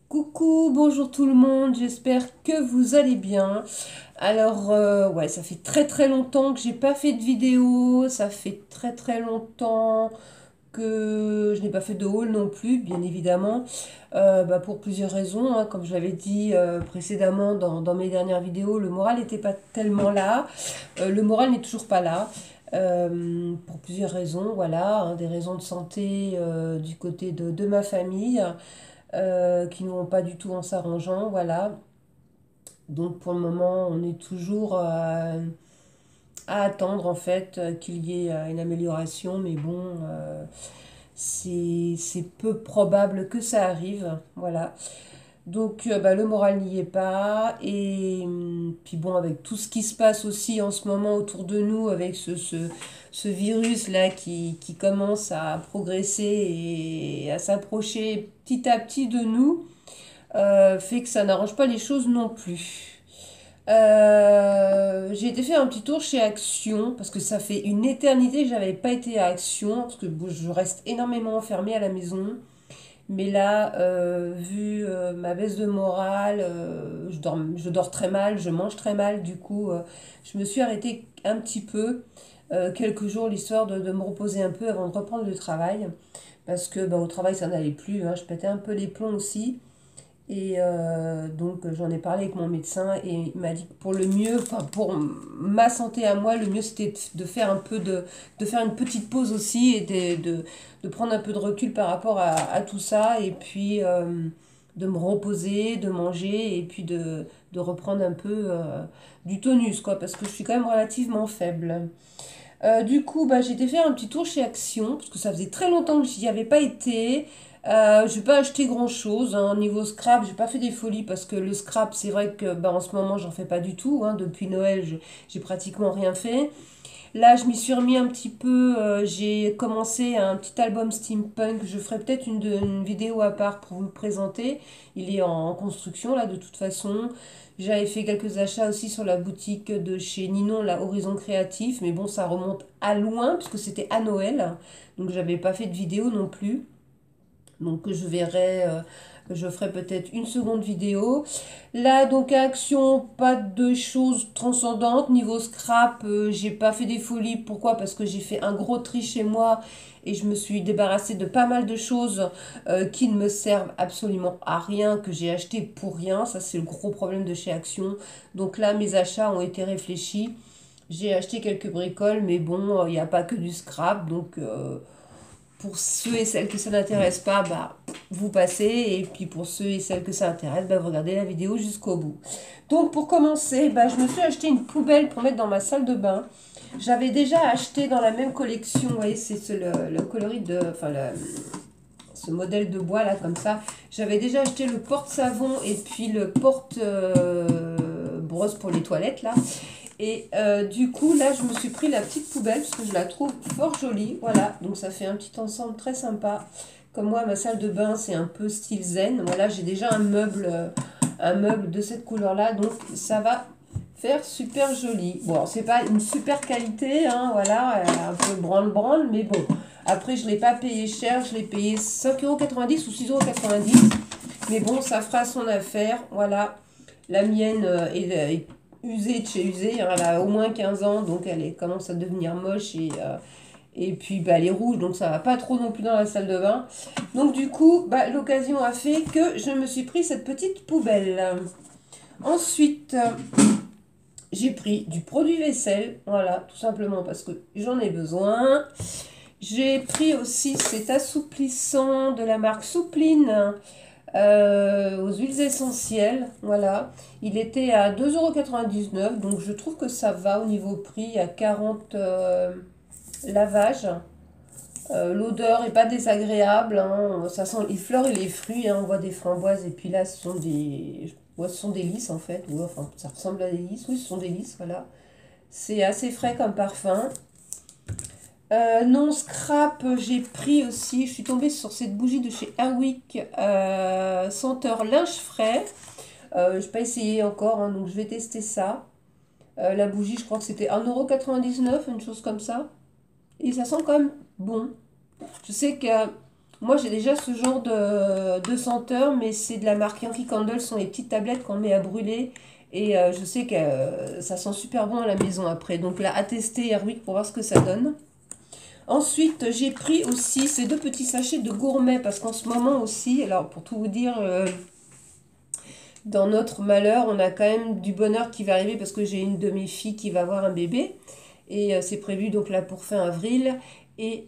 Coucou, bonjour tout le monde, j'espère que vous allez bien. Alors, ouais, ça fait très très longtemps que j'ai pas fait de vidéo, ça fait très très longtemps que je n'ai pas fait de haul non plus, bien évidemment, pour plusieurs raisons, hein. Comme je l'avais dit précédemment dans mes dernières vidéos, le moral n'était pas tellement là. Le moral n'est toujours pas là. Pour plusieurs raisons, voilà, hein, des raisons de santé du côté de ma famille qui ne vont pas du tout en s'arrangeant, voilà. Donc pour le moment, on est toujours à attendre en fait qu'il y ait une amélioration, mais bon, c'est peu probable que ça arrive, voilà. Donc le moral n'y est pas, et puis bon, avec tout ce qui se passe aussi en ce moment autour de nous, avec ce virus-là qui commence à progresser et à s'approcher petit à petit de nous, fait que ça n'arrange pas les choses non plus. J'ai été faire un petit tour chez Action parce que ça fait une éternité que j'avais pas été à Action parce que bon, je reste énormément enfermée à la maison. Mais là, vu ma baisse de morale, je dors très mal, je mange très mal. Du coup, je me suis arrêtée un petit peu, quelques jours, l'histoire de me reposer un peu avant de reprendre le travail. Parce que au travail, ça n'allait plus, hein. Je pétais un peu les plombs aussi. Et donc j'en ai parlé avec mon médecin et il m'a dit que pour le mieux, enfin pour ma santé à moi, le mieux c'était de faire un peu de faire une petite pause aussi et de prendre un peu de recul par rapport à tout ça et puis de me reposer, de manger et puis de reprendre un peu du tonus quoi parce que je suis quand même relativement faible. Du coup, j'ai été faire un petit tour chez Action, parce que ça faisait très longtemps que j'y avais pas été. Je n'ai pas acheté grand-chose, hein. Niveau scrap, j'ai pas fait des folies, parce que le scrap, c'est vrai que en ce moment, j'en fais pas du tout, hein. Depuis Noël, j'ai pratiquement rien fait. Là, je m'y suis remis un petit peu. J'ai commencé un petit album steampunk. Je ferai peut-être une vidéo à part pour vous le présenter. Il est en construction, là, de toute façon. J'avais fait quelques achats aussi sur la boutique de chez Ninon, la Horizon Créatif. Mais bon, ça remonte à loin, puisque c'était à Noël. Donc, j'avais pas fait de vidéo non plus. Donc je verrai, je ferai peut-être une seconde vidéo. Là, donc à Action, pas de choses transcendantes. Niveau scrap, j'ai pas fait des folies. Pourquoi? Parce que j'ai fait un gros tri chez moi et je me suis débarrassée de pas mal de choses qui ne me servent absolument à rien, que j'ai acheté pour rien. Ça, c'est le gros problème de chez Action. Donc là, mes achats ont été réfléchis. J'ai acheté quelques bricoles, mais bon, il n'y a pas que du scrap, donc pour ceux et celles que ça n'intéresse pas, vous passez. Et puis pour ceux et celles que ça intéresse, vous regardez la vidéo jusqu'au bout. Donc pour commencer, je me suis acheté une poubelle pour mettre dans ma salle de bain. J'avais déjà acheté dans la même collection, vous voyez, c'est le coloris de... Enfin, ce modèle de bois là, comme ça. J'avais déjà acheté le porte-savon et puis le porte-brosse pour les toilettes là. Et du coup, là, je me suis pris la petite poubelle parce que je la trouve fort jolie. Voilà, donc ça fait un petit ensemble très sympa. Comme moi, ma salle de bain, c'est un peu style zen. Voilà, j'ai déjà un meuble de cette couleur-là, donc ça va faire super joli. Bon, c'est pas une super qualité, hein, voilà, un peu branle-branle, mais bon. Après, je ne l'ai pas payé cher, je l'ai payé 5,90 € ou 6,90 €. Mais bon, ça fera son affaire, voilà. La mienne est usée de chez usée, hein. Elle a au moins 15 ans, donc commence à devenir moche et puis elle est rouge, donc ça va pas trop non plus dans la salle de bain. Donc du coup, l'occasion a fait que je me suis pris cette petite poubelle. Ensuite, j'ai pris du produit vaisselle, voilà, tout simplement parce que j'en ai besoin. J'ai pris aussi cet assouplissant de la marque Soupline aux huiles essentielles. Voilà. Il était à 2,99 €, donc je trouve que ça va au niveau prix à 40 lavages. L'odeur est pas désagréable, hein. Ça sent les fleurs et les fruits, hein. On voit des framboises et puis là ce sont des lys en fait. Ouais, enfin, ça ressemble à des lys. Oui, ce sont des lys, voilà. C'est assez frais comme parfum. Non scrap, j'ai pris aussi, je suis tombée sur cette bougie de chez Airwick, senteur linge frais. Je n'ai pas essayé encore, hein, donc je vais tester ça. La bougie, je crois que c'était 1,99 €, une chose comme ça. Et ça sent quand même bon. Je sais que Moi, j'ai déjà ce genre de senteur, mais c'est de la marque Yankee Candle. Ce sont les petites tablettes qu'on met à brûler. Et je sais que ça sent super bon à la maison après. Donc là, à tester Airwick pour voir ce que ça donne. Ensuite, j'ai pris aussi ces deux petits sachets de gourmet parce qu'en ce moment aussi, alors pour tout vous dire, dans notre malheur, on a quand même du bonheur qui va arriver parce que j'ai une de mes filles qui va avoir un bébé. Et c'est prévu donc là pour fin avril. Et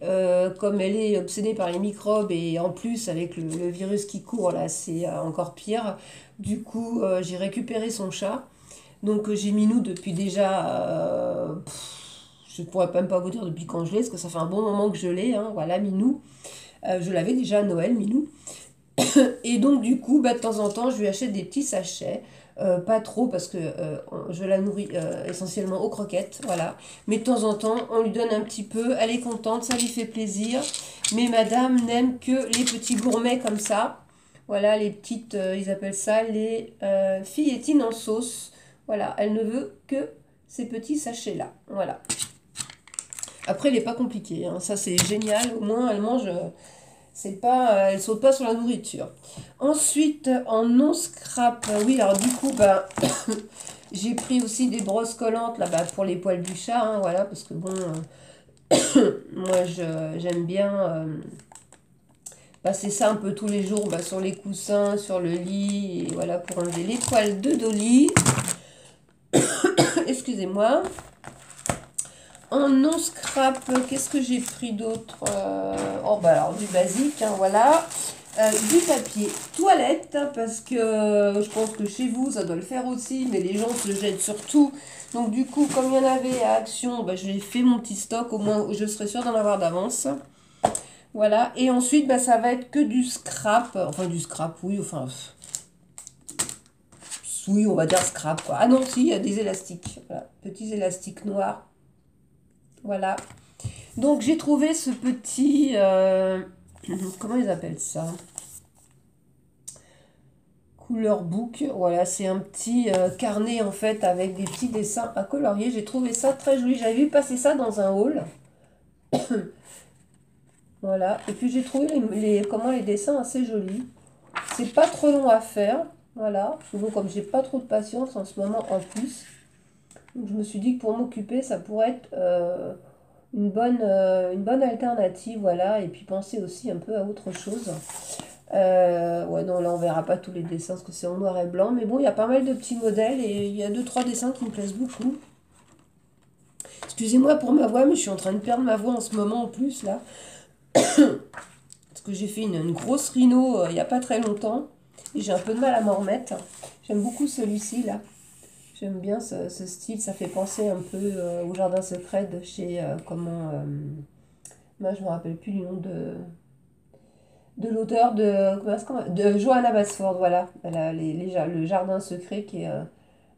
comme elle est obsédée par les microbes et en plus avec le virus qui court là, c'est encore pire. Du coup, j'ai récupéré son chat. Donc j'ai Minou depuis déjà, je ne pourrais même pas vous dire depuis quand je l'ai, parce que ça fait un bon moment que je l'ai. Hein, voilà, Minou. Je l'avais déjà à Noël, Minou. Et donc, du coup, bah, de temps en temps, je lui achète des petits sachets. Pas trop parce que je la nourris essentiellement aux croquettes, voilà. Mais de temps en temps, on lui donne un petit peu, elle est contente, ça lui fait plaisir. Mais madame n'aime que les petits gourmets comme ça. Voilà, les petites, ils appellent ça les filletines en sauce. Voilà, elle ne veut que ces petits sachets-là. Voilà. Après, il n'est pas compliqué, hein. Ça, c'est génial. Au moins, elle mange. C'est pas, elle saute pas sur la nourriture. Ensuite, en non scrap, oui, alors du coup, bah, j'ai pris aussi des brosses collantes là, bah, pour les poils du chat, hein, voilà, parce que bon, moi j'aime bien passer ça un peu tous les jours bah, sur les coussins, sur le lit, et voilà, pour enlever les poils de Dolly. Excusez-moi. En non scrap, qu'est-ce que j'ai pris d'autre? Oh, bah alors du basique, hein, voilà. Du papier toilette, parce que je pense que chez vous, ça doit le faire aussi, mais les gens se le jettent surtout. Donc du coup, comme il y en avait à Action, bah, j'ai fait mon petit stock, au moins je serai sûre d'en avoir d'avance. Voilà, et ensuite, bah, ça va être que du scrap. Enfin, du scrap, oui, enfin... Oui, on va dire scrap, quoi. Ah non, si, il y a des élastiques. Voilà, petits élastiques noirs. Voilà. Donc j'ai trouvé ce petit... comment ils appellent ça? Couleur book. Voilà, c'est un petit carnet en fait avec des petits dessins à colorier. J'ai trouvé ça très joli. J'avais vu passer ça dans un haul. Voilà. Et puis j'ai trouvé les dessins assez jolis. C'est pas trop long à faire. Voilà. Bon, comme j'ai pas trop de patience en ce moment en plus. Donc je me suis dit que pour m'occuper, ça pourrait être... une bonne alternative, voilà, et puis penser aussi un peu à autre chose. Ouais, non, là, on verra pas tous les dessins, parce que c'est en noir et blanc, mais bon, il y a pas mal de petits modèles, et il y a deux trois dessins qui me plaisent beaucoup. Excusez-moi pour ma voix, mais je suis en train de perdre ma voix en ce moment, en plus, là. Parce que j'ai fait une grosse rhino il n'y a pas très longtemps, et j'ai un peu de mal à m'en remettre. J'aime beaucoup celui-ci, là. J'aime bien ce style, ça fait penser un peu au Jardin Secret de chez, moi je me rappelle plus du nom de l'auteur de Johanna Basford, voilà. Elle a le Jardin Secret qui est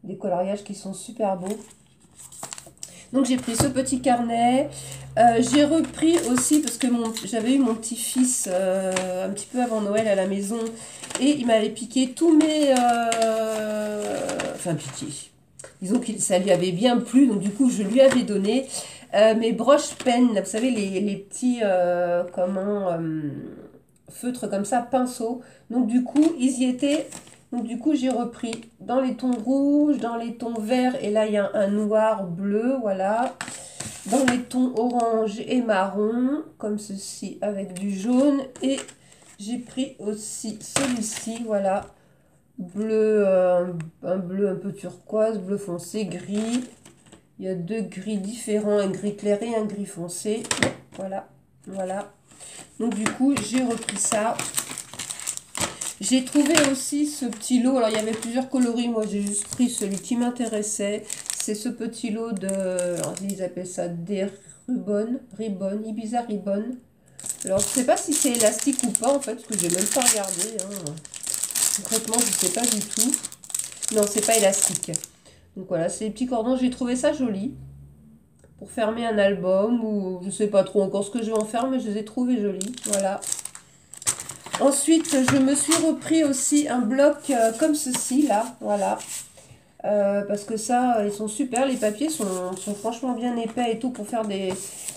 des coloriages qui sont super beaux. Donc j'ai pris ce petit carnet. J'ai repris aussi, parce que j'avais eu mon petit-fils un petit peu avant Noël à la maison, et il m'avait piqué tous mes... enfin piqué. Disons que ça lui avait bien plu, donc du coup je lui avais donné mes broches pennes, vous savez les petits feutres comme ça, pinceaux. Donc du coup ils y étaient. Donc du coup j'ai repris dans les tons rouges, dans les tons verts, et là il y a un noir bleu, voilà. Dans les tons orange et marron, comme ceci avec du jaune. Et j'ai pris aussi celui-ci, voilà. Bleu, un bleu un peu turquoise, bleu foncé, gris. Il y a deux gris différents, un gris clair et un gris foncé. Voilà, voilà. Donc du coup, j'ai repris ça. J'ai trouvé aussi ce petit lot. Alors, il y avait plusieurs coloris. Moi, j'ai juste pris celui qui m'intéressait. C'est ce petit lot de... Alors, ils appellent ça des ribbon, Ibiza ribbon. Alors, je ne sais pas si c'est élastique ou pas, en fait, parce que je n'ai même pas regardé. Hein. Concrètement, je ne sais pas du tout. Non, c'est pas élastique. Donc voilà, c'est les petits cordons. J'ai trouvé ça joli pour fermer un album, ou je ne sais pas trop encore ce que je vais en faire, mais je les ai trouvés jolis. Voilà. Ensuite, je me suis repris aussi un bloc comme ceci, là. Voilà. Parce que ça, ils sont super. Les papiers sont franchement bien épais et tout pour faire des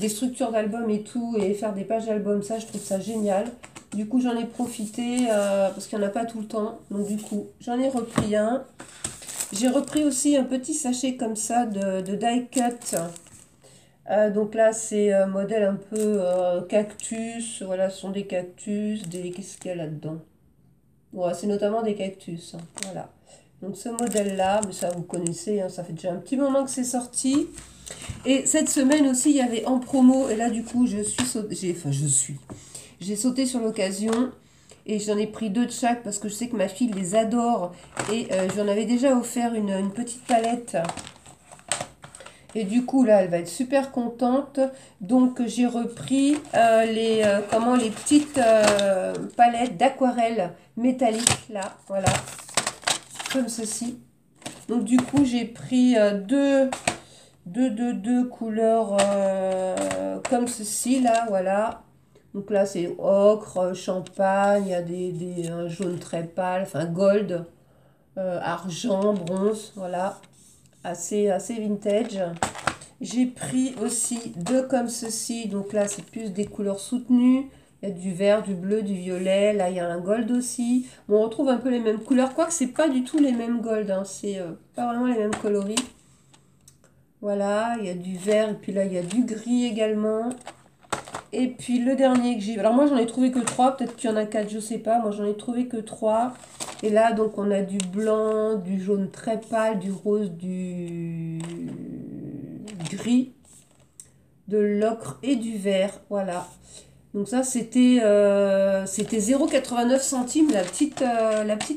structures d'album et tout, et faire des pages d'album. Ça, je trouve ça génial. Du coup, j'en ai profité parce qu'il n'y en a pas tout le temps. Donc, du coup, j'en ai repris un. J'ai repris aussi un petit sachet comme ça de die cut. Donc là, c'est modèle un peu cactus. Voilà, ce sont des cactus. Qu'est-ce qu'il y a là-dedans? Ouais, c'est notamment des cactus, hein. Voilà. Donc ce modèle-là, mais ça vous connaissez, hein, ça fait déjà un petit moment que c'est sorti. Et cette semaine aussi, il y avait en promo. Et là, du coup, j'ai sauté sur l'occasion. Et j'en ai pris 2 de chaque parce que je sais que ma fille les adore. Et j'en avais déjà offert une petite palette. Et du coup, là, elle va être super contente. Donc, j'ai repris les petites palettes d'aquarelle métallique, là. Voilà, comme ceci. Donc, du coup, j'ai pris deux couleurs comme ceci, là. Voilà. Donc là, c'est ocre, champagne, il y a un jaune très pâle, enfin gold, argent, bronze, voilà. Assez vintage. J'ai pris aussi 2 comme ceci. Donc là, c'est plus des couleurs soutenues. Il y a du vert, du bleu, du violet. Là, il y a un gold aussi. Bon, on retrouve un peu les mêmes couleurs. Quoique, c'est pas du tout les mêmes gold, hein. C'est pas vraiment les mêmes coloris. Voilà, il y a du vert. Et puis là, il y a du gris également. Et puis le dernier que j'ai... Alors moi, j'en ai trouvé que 3. Peut-être qu'il y en a 4, je sais pas. Moi, j'en ai trouvé que 3. Et là, donc, on a du blanc, du jaune très pâle, du rose, du gris, de l'ocre et du vert. Voilà. Donc ça, c'était 0,89 centimes la petite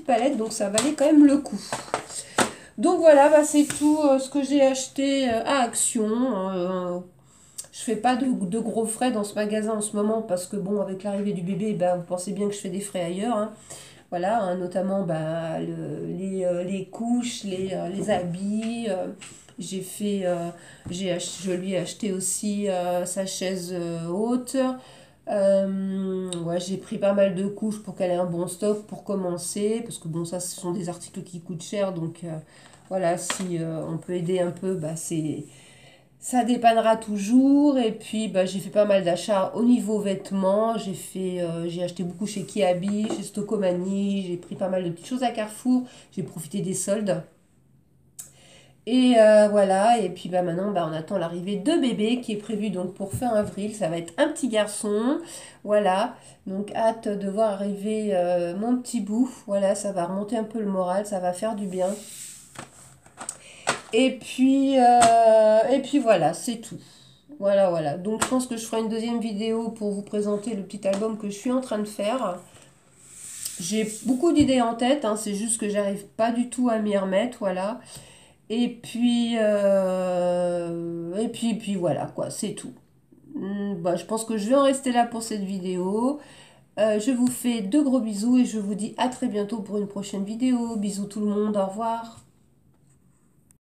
palette. Donc ça valait quand même le coup. Donc voilà, bah, c'est tout ce que j'ai acheté à Action. Je fais pas de gros frais dans ce magasin en ce moment parce que bon, avec l'arrivée du bébé, bah, vous pensez bien que je fais des frais ailleurs, hein. Voilà, hein, notamment bah, les couches, les habits. J'ai fait, je lui ai acheté aussi sa chaise haute. Ouais, j'ai pris pas mal de couches pour qu'elle ait un bon stock pour commencer. Parce que bon, ça, ce sont des articles qui coûtent cher. Donc voilà, si on peut aider un peu, bah, ça dépannera toujours. Et puis, bah, j'ai fait pas mal d'achats au niveau vêtements. J'ai acheté beaucoup chez Kiabi, chez Stocomanie. J'ai pris pas mal de petites choses à Carrefour. J'ai profité des soldes. Et voilà. Et puis, bah, maintenant, bah, on attend l'arrivée de bébé qui est prévu donc pour fin avril. Ça va être un petit garçon. Voilà. Donc, hâte de voir arriver mon petit bout. Voilà, ça va remonter un peu le moral. Ça va faire du bien. Et puis voilà, c'est tout. Voilà, voilà. Donc je pense que je ferai une deuxième vidéo pour vous présenter le petit album que je suis en train de faire. J'ai beaucoup d'idées en tête, hein, c'est juste que j'arrive pas du tout à m'y remettre, voilà. Et puis voilà, quoi, c'est tout. Bah, je pense que je vais en rester là pour cette vidéo. Je vous fais de gros bisous et je vous dis à très bientôt pour une prochaine vidéo. Bisous tout le monde, au revoir.